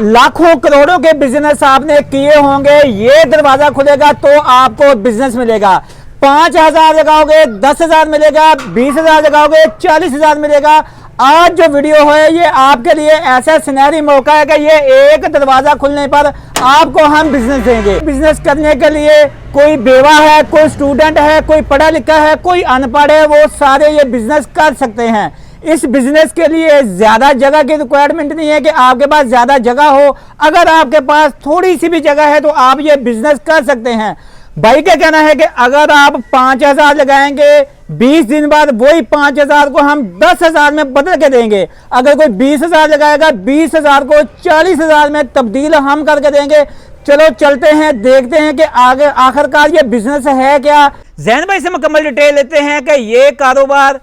लाखों करोड़ों के बिजनेस आपने किए होंगे, ये दरवाजा खुलेगा तो आपको बिजनेस मिलेगा। 5,000 लगाओगे 10,000 मिलेगा, 20,000 लगाओगे 40,000 मिलेगा। आज जो वीडियो है ये आपके लिए ऐसा सुनहरी मौका है कि ये एक दरवाजा खुलने पर आपको हम बिजनेस देंगे। बिजनेस करने के लिए कोई बेवा है, कोई स्टूडेंट है, कोई पढ़ा लिखा है, कोई अनपढ़ है, वो सारे ये बिजनेस कर सकते हैं। इस बिजनेस के लिए ज्यादा जगह की रिक्वायरमेंट नहीं है कि आपके पास ज्यादा जगह हो। अगर आपके पास थोड़ी सी भी जगह है तो आप ये बिजनेस कर सकते हैं। भाई का कहना है कि अगर आप 5,000 लगाएंगे 20 दिन बाद वही 5,000 को हम 10,000 में बदल के देंगे। अगर कोई 20,000 लगाएगा 20,000 को 40,000 में तब्दील हम करके देंगे। चलो चलते हैं, देखते हैं कि आगे आखिरकार ये बिजनेस है क्या। जैन भाई से मुकम्मल डिटेल लेते हैं कि ये कारोबार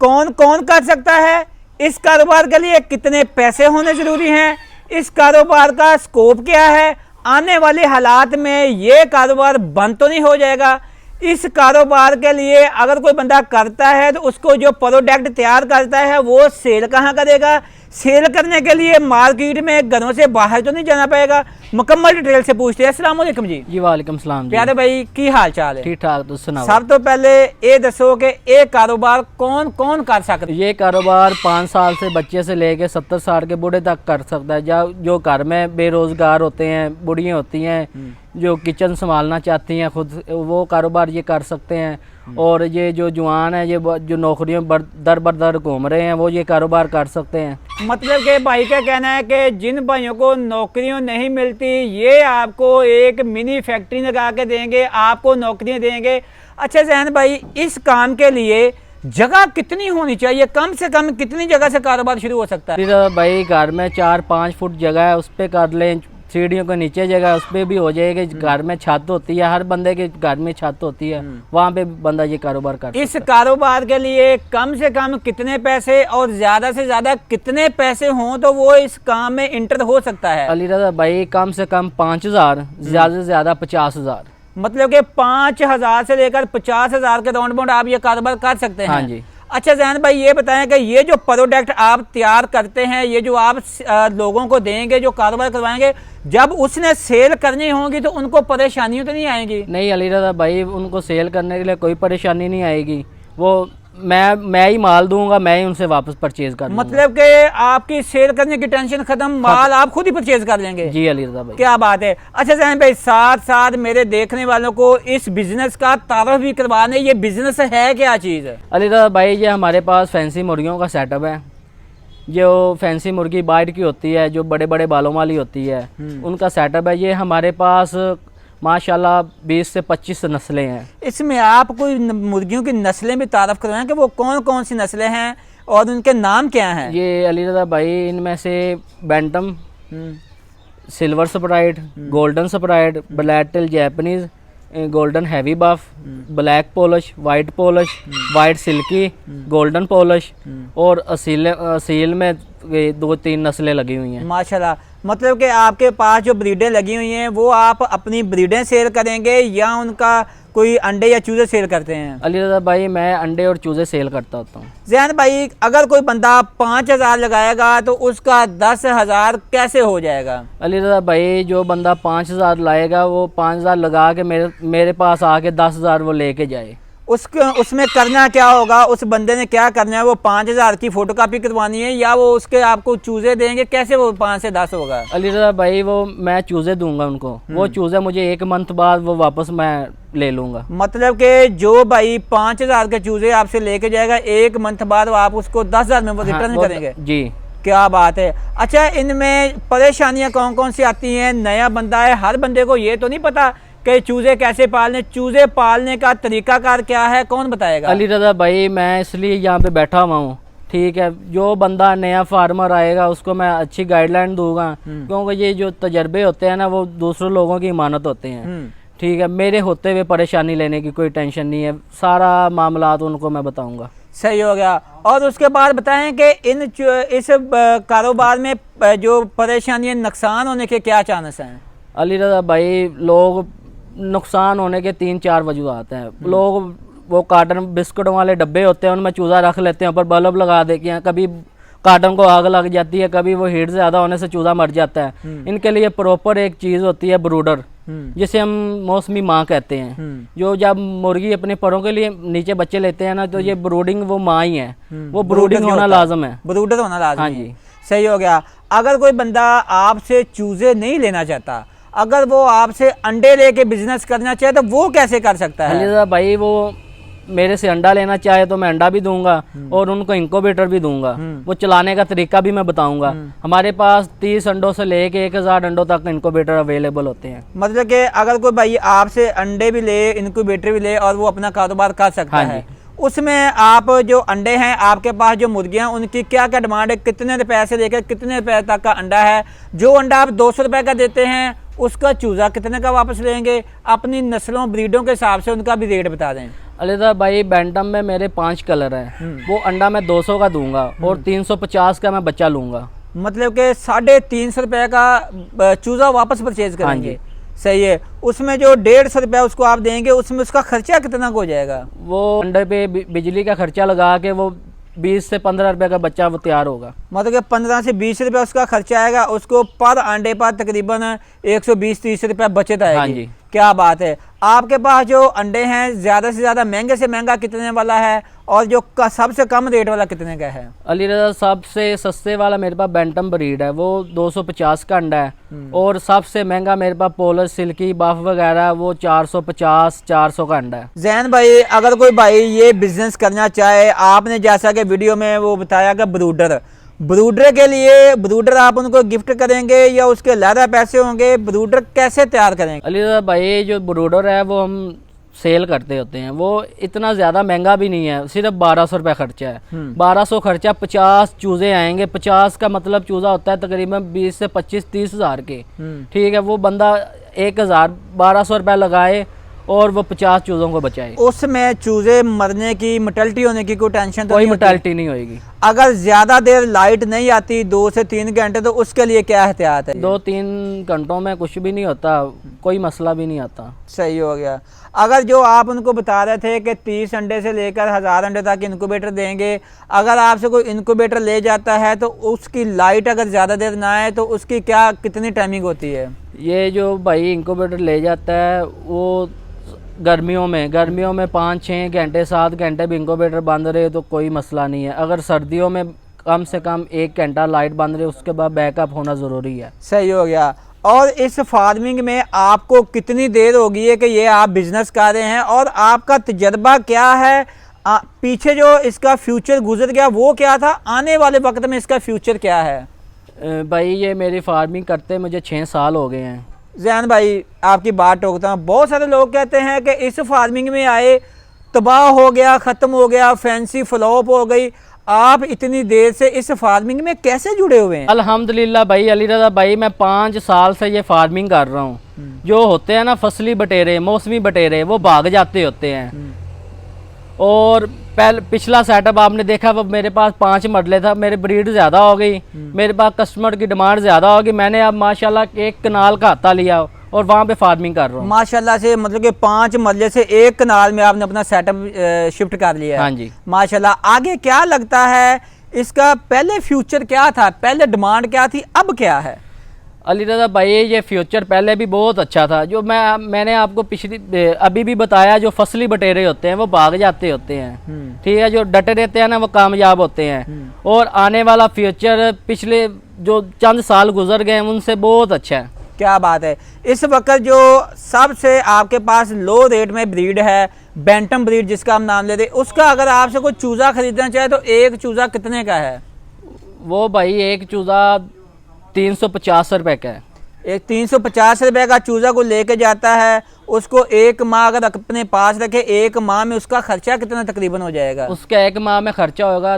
कौन कौन कर सकता है, इस कारोबार के लिए कितने पैसे होने जरूरी हैं, इस कारोबार का स्कोप क्या है, आने वाले हालात में ये कारोबार बंद तो नहीं हो जाएगा। इस कारोबार के लिए अगर कोई बंदा करता है तो उसको जो प्रोडक्ट तैयार करता है वो सेल कहाँ करेगा। सेल करने के लिए मार्केट में घरों से बाहर तो नहीं जाना पड़ेगा। मुकम्मल डिटेल से पूछते हैं। अस्सलाम वालेकुम जी। जी वालेकुम सलाम। प्यारे भाई की हाल चाल है? ठीक ठाक। तो सुनाओ। सब तो पहले ये दसो कि ये कारोबार कौन कौन कर सकता है? ये कारोबार 5 साल से बच्चे से लेके 70 साल के बूढ़े तक कर सकता है। जो घर में बेरोजगार होते हैं, बुढ़ियाँ होती हैं, जो किचन संभालना चाहती हैं खुद, वो कारोबार ये कर सकते हैं। और ये जो जवान है, ये जो नौकरियों दर बदर घूम रहे हैं, वो ये कारोबार कर सकते हैं। मतलब कि भाई का कहना है कि जिन भाइयों को नौकरियां नहीं मिलती ये आपको एक मिनी फैक्ट्री लगा के देंगे, आपको नौकरियां देंगे। अच्छा जैन भाई, इस काम के लिए जगह कितनी होनी चाहिए? कम से कम कितनी जगह से कारोबार शुरू हो सकता है? फिर भाई घर में 4-5 फुट जगह है, उस पर कर लें। सीढ़ियों के नीचे जगह उस पर भी हो जाएगी। घर में छत होती है, हर बंदे के घर में छत होती है, वहाँ पे बंदा ये कारोबार करता है। इस कारोबार के लिए कम से कम कितने पैसे और ज्यादा से ज्यादा कितने पैसे हों तो वो इस काम में इंटर हो सकता है? अली रजा भाई, कम से कम 5,000, ज्यादा से ज्यादा 50,000। मतलब कि 5,000 से लेकर 50,000 के राउंड बाउंड आप ये कारोबार कर सकते हैं। हाँ जी। अच्छा जैन भाई, ये बताएं कि ये जो प्रोडक्ट आप तैयार करते हैं, ये जो आप लोगों को देंगे, जो कारोबार करवाएंगे, जब उसने सेल करनी होगी तो उनको परेशानियां तो नहीं आएंगी? नहीं अली रजा भाई, उनको सेल करने के लिए कोई परेशानी नहीं आएगी। वो मैं ही माल दूंगा, मैं ही उनसे वापस परचेज कर लूंगा। मतलब कि आपकी सेल करने की टेंशन खत्म, माल आप खुद ही परचेज कर लेंगे? जी अली रजा भाई। क्या बात है। अच्छा जैन भाई, साथ साथ मेरे देखने वालों को इस बिजनेस का तारुफ भी करवाने, ये बिजनेस है क्या चीज़? अली रजा भाई, ये हमारे पास फैंसी मुर्गियों का सेटअप है। जो फैंसी मुर्गी बाइट की होती है, जो बड़े बड़े बालों वाली होती है, उनका सेटअप है। ये हमारे पास माशाल्लाह 20 से 25 नस्लें हैं। इसमें आप कोई मुर्गियों की नस्लें भी तारफ करवाएं कि वो कौन कौन सी नस्लें हैं और उनके नाम क्या हैं? ये अली रजा भाई, इनमें से bantam, silver sprite, golden sprite, black tail Japanese, golden heavy buff, black Polish, white Polish, white silky, golden Polish और असील में 2-3 नस्लें लगी हुई हैं। माशाल्लाह। मतलब कि आपके पास जो ब्रीडें लगी हुई हैं वो आप अपनी ब्रीडें सेल करेंगे या उनका कोई अंडे या चूजे सेल करते हैं? अली रजा भाई, मैं अंडे और चूजे सेल करता होता हूँ। जैन भाई, अगर कोई बंदा 5,000 लगाएगा तो उसका 10,000 कैसे हो जाएगा? अली रजा भाई, जो बंदा 5,000 लाएगा वो 5,000 लगा के मेरे पास आके 10,000 वो लेके जाए। उसमें करना क्या होगा? उस बंदे ने क्या करना है? वो 5,000 की फोटोकॉपी करवानी है या वो उसके आपको चूजे देंगे? कैसे वो 5 से 10 होगा? अली रजा भाई, वो मैं चूजे दूंगा उनको, वो चूजे मुझे 1 मंथ बाद वो वापस मैं ले लूंगा। मतलब कि जो भाई 5,000 के चूजे आपसे लेके जाएगा 1 मंथ बाद आप उसको 10,000 में वो रिटर्न करेंगे? जी। क्या बात है। अच्छा, इनमें परेशानियां कौन कौन सी आती हैं? नया बंदा है, हर बंदे को ये तो नहीं पता कि चूजे कैसे पालने, चूजे पालने का तरीकाकार क्या है, कौन बताएगा? अली रजा भाई, मैं इसलिए यहाँ पे बैठा हुआ हूँ, ठीक है। जो बंदा नया फार्मर आएगा उसको मैं अच्छी गाइडलाइन दूंगा, क्योंकि ये जो तजर्बे होते हैं ना, वो दूसरे लोगों की इमानत होते हैं, ठीक है। मेरे होते हुए परेशानी लेने की कोई टेंशन नहीं है, सारा मामला उनको मैं बताऊंगा। सही हो गया। और उसके बाद बताएं कि इस कारोबार में जो परेशानियां, नुकसान होने के क्या चांस हैं? अली रजा भाई, लोग नुकसान होने के 3-4 वजूहत हैं। लोग वो कार्टन बिस्कुट वाले डब्बे होते हैं, उनमें चूज़ा रख लेते हैं, ऊपर बल्ब लगा देते हैं, कभी कार्टन को आग लग जाती है, कभी वो हीट ज़्यादा होने से चूज़ा मर जाता है। इनके लिए प्रॉपर एक चीज़ होती है ब्रूडर, जिसे हम मौसमी माँ कहते हैं। जो जब मुर्गी अपने परों के लिए नीचे बच्चे लेते हैं ना, तो ये ब्रूडिंग वो माँ ही है, वो ब्रूडिंग होना लाजम है। ब्रूडर होना लाजम हाँ है। जी। सही हो गया। अगर कोई बंदा आपसे चूजे नहीं लेना चाहता, अगर वो आपसे अंडे लेके बिजनेस करना चाहे तो वो कैसे कर सकता है? अलीरज़ा भाई वो मेरे से अंडा लेना चाहे तो मैं अंडा भी दूंगा और उनको इंक्यूबेटर भी दूंगा। वो चलाने का तरीका भी मैं बताऊंगा। हमारे पास 30 अंडों से लेके 1000 अंडों तक इंक्यूबेटर अवेलेबल होते हैं। मतलब कि अगर कोई भाई आपसे अंडे भी ले, इंक्यूबेटर भी ले और वो अपना कारोबार कर सकता है, उसमें आप जो अंडे हैं, आपके पास जो मुर्गियां, उनकी क्या क्या डिमांड है? कितने रुपए से लेकर कितने रुपए तक का अंडा है? जो अंडा आप 200 रुपए का देते हैं, उसका चूज़ा कितने का वापस लेंगे? अपनी नस्लों ब्रीडों के हिसाब से उनका भी रेट बता दें। अलीरज़ा भाई बैंटम में मेरे 5 कलर हैं। वो अंडा मैं 200 का दूंगा और 350 का मैं बच्चा लूंगा। मतलब कि 350 रुपए का चूज़ा वापस परचेज करेंगे। सही है। उसमें जो 150 रुपया उसको आप देंगे, उसमें उसका खर्चा कितना हो जाएगा? वो अंडे पे बिजली का खर्चा लगा के वो 20 से 15 रुपए का बच्चा वो तैयार होगा। मतलब कि 15 से 20 रुपया उसका खर्चा आएगा। उसको पर अंडे पर तकरीबन 120-30 रुपया बचत आएगी। हाँ जी। क्या बात है। आपके पास जो अंडे हैं, ज़्यादा से ज़्यादा महंगे से महंगा कितने वाला है और जो सबसे कम रेट वाला कितने का है? अलीरज़ा सबसे सस्ते वाला मेरे पास बैंटम ब्रीड है, वो 250 का अंडा है। और सबसे महंगा मेरे पास पोलर, सिल्की, बफ वगैरह, वो 450-400 का अंडा है। जैन भाई, अगर कोई भाई ये बिजनेस करना चाहे, आपने जैसा कि वीडियो में वो बताया कि ब्रूडर के लिए, ब्रूडर आप उनको गिफ्ट करेंगे या उसके ज़्यादा पैसे होंगे? ब्रूडर कैसे तैयार करेंगे? अलीरज़ा भाई जो ब्रूडर है वो हम सेल करते होते हैं, वो इतना ज़्यादा महंगा भी नहीं है, सिर्फ 1200 रुपये खर्चा है। 1200 खर्चा, 50 चूज़े आएंगे। 50 का मतलब चूज़ा होता है तकरीबन 20 से 25-30 हज़ार के। ठीक है, वो बंदा 1200 रुपये लगाए और वो 50 चूज़ों को बचाए। उसमें चूजे मरने की, मोर्टेलिटी होने की कोई टेंशन तो कोई नहीं होती? मोर्टेलिटी नहीं होगी। अगर ज्यादा देर लाइट नहीं आती, 2 से 3 घंटे, तो उसके लिए क्या एहतियात है? 2-3 घंटों में कुछ भी नहीं होता, कोई मसला भी नहीं आता। सही हो गया। अगर जो आप उनको बता रहे थे कि 30 अंडे से लेकर 1000 अंडे तक इनक्यूबेटर देंगे, अगर आपसे कोई इनक्यूबेटर ले जाता है तो उसकी लाइट अगर ज़्यादा देर ना आए तो उसकी क्या कितनी टाइमिंग होती है? ये जो भाई इंक्यूबेटर ले जाता है वो गर्मियों में 5-6 घंटे 7 घंटे भी इंक्यूबेटर बंद रहे तो कोई मसला नहीं है। अगर सर्दियों में कम से कम 1 घंटा लाइट बंद रहे, उसके बाद बैकअप होना ज़रूरी है। सही हो गया। और इस फार्मिंग में आपको कितनी देर होगी है कि ये आप बिजनेस कर रहे हैं, और आपका तजर्बा क्या है? पीछे जो इसका फ्यूचर गुजर गया वो क्या था, आने वाले वक्त में इसका फ्यूचर क्या है? भाई ये मेरी फार्मिंग करते मुझे 6 साल हो गए हैं। जैन भाई, आपकी बात टोकता हूँ। बहुत सारे लोग कहते हैं कि इस फार्मिंग में आए, तबाह हो गया, ख़त्म हो गया, फैंसी फ्लॉप हो गई। आप इतनी देर से इस फार्मिंग में कैसे जुड़े हुए हैं? अल्हम्दुलिल्लाह भाई, अलीरज़ा भाई, मैं 5 साल से ये फार्मिंग कर रहा हूँ। जो होते हैं ना फसली बटेरे, मौसमी बटेरे, वो भाग जाते होते हैं। और पिछला सेटअप आपने देखा, वो मेरे पास 5 मरले था, मेरी ब्रीड ज़्यादा हो गई, मेरे पास कस्टमर की डिमांड ज़्यादा होगी। मैंने अब माशाल्लाह 1 कनाल का हाथा लिया और वहाँ पे फार्मिंग कर रहा हूँ माशाल्लाह से। मतलब कि 5 मरले से 1 कनाल में आपने अपना सेटअप शिफ्ट कर लिया है। हाँ जी माशाल्लाह। आगे क्या लगता है इसका? पहले फ्यूचर क्या था, पहले डिमांड क्या थी, अब क्या है? अलीरज़ा भाई ये फ्यूचर पहले भी बहुत अच्छा था। जो मैंने आपको अभी भी बताया, जो फसली बटेरे होते हैं वो भाग जाते होते हैं। ठीक है, जो डटे रहते हैं ना वो कामयाब होते हैं। और आने वाला फ्यूचर पिछले जो चंद साल गुजर गए हैं उनसे बहुत अच्छा है। क्या बात है। इस वक्त जो सबसे आपके पास लो रेट में ब्रीड है, बैंटम ब्रीड जिसका हम नाम लेते हैं, उसका अगर आपसे कोई चूज़ा खरीदना चाहे तो एक चूज़ा कितने का है? वो भाई एक चूज़ा 350 रुपये का है। एक 350 रुपये का चूज़ा को लेके जाता है, उसको 1 माह अगर अपने पास रखे, 1 माह में उसका खर्चा कितना तकरीबन हो जाएगा? उसका 1 माह में खर्चा होगा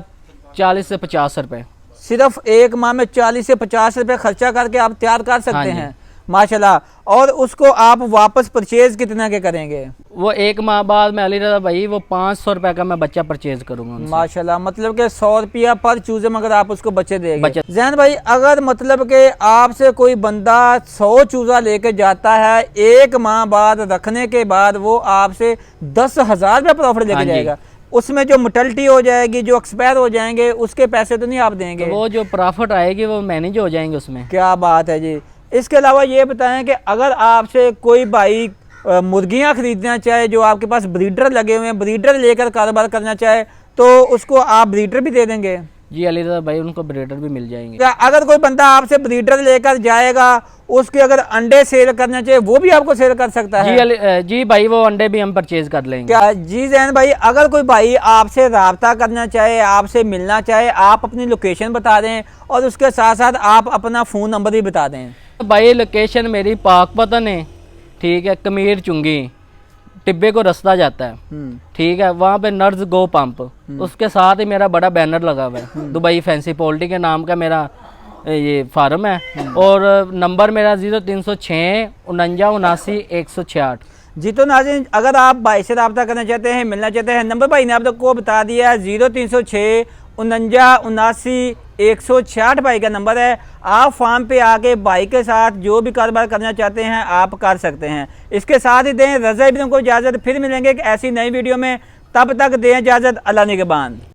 40 से 50 रुपये। सिर्फ 1 माह में 40 से 50 रुपये खर्चा करके आप तैयार कर सकते हैं माशाल्लाह। और उसको आप वापस परचेज कितना के करेंगे? वो 1 माह बाद में अलीरज़ा भाई वो 500 रुपये का मैं बच्चा परचेज करूंगा माशाल्लाह। मतलब कि 100 रुपया पर चूजे में अगर आप उसको बच्चे देंगे। जैन भाई, अगर मतलब कि आपसे कोई बंदा 100 चूजा लेके जाता है, 1 माह बाद रखने के बाद वो आपसे 10,000 रुपये प्रॉफिट लेके जाएगा, उसमें जो मोटलिटी हो जाएगी, जो एक्सपायर हो जाएंगे, उसके पैसे तो नहीं आप देंगे? तो वो जो प्रॉफिट आएगी वो मैनेज हो जाएंगे उसमें। क्या बात है जी। इसके अलावा ये बताएं कि अगर आपसे कोई भाई मुर्गियां खरीदना चाहे, जो आपके पास ब्रीडर लगे हुए हैं, ब्रीडर लेकर कारोबार करना चाहे, तो उसको आप ब्रीडर भी दे देंगे? जी अली रज़ा भाई, उनको ब्रीडर भी मिल जाएंगे। क्या अगर कोई बंदा आपसे ब्रीडर लेकर जाएगा, उसके अगर अंडे सेल करना चाहिए, वो भी आपको सेल कर सकता है? जी भाई, वो अंडे भी हम परचेज कर लेंगे। क्या जी जैन भाई, अगर कोई भाई आपसे रब्ता करना चाहे, आपसे मिलना चाहे, आप अपनी लोकेशन बता दें और उसके साथ साथ आप अपना फ़ोन नंबर भी बता दें। भाई लोकेशन मेरी पाकपतन है, ठीक है, कमीर चुंगी टिब्बे को रास्ता जाता है, ठीक है, वहाँ पे नर्स गो पंप, उसके साथ ही मेरा बड़ा बैनर लगा हुआ है, दुबई फैंसी पोल्ट्री के नाम का मेरा ये फार्म है। और नंबर मेरा 0306 49 166। जी तो नाज़रीन, अगर आप भाई से रब्ता करना चाहते हैं, मिलना चाहते हैं, नंबर भाई ने आप लोग को बता दिया है, 0306 49 166 भाई का नंबर है। आप फार्म पे आके भाई के साथ जो भी कारोबार करना चाहते हैं आप कर सकते हैं। इसके साथ ही दें रज़ा इब्न को इजाज़त, फिर मिलेंगे एक ऐसी नई वीडियो में, तब तक दें इजाज़त, अल्लाह निगहबान।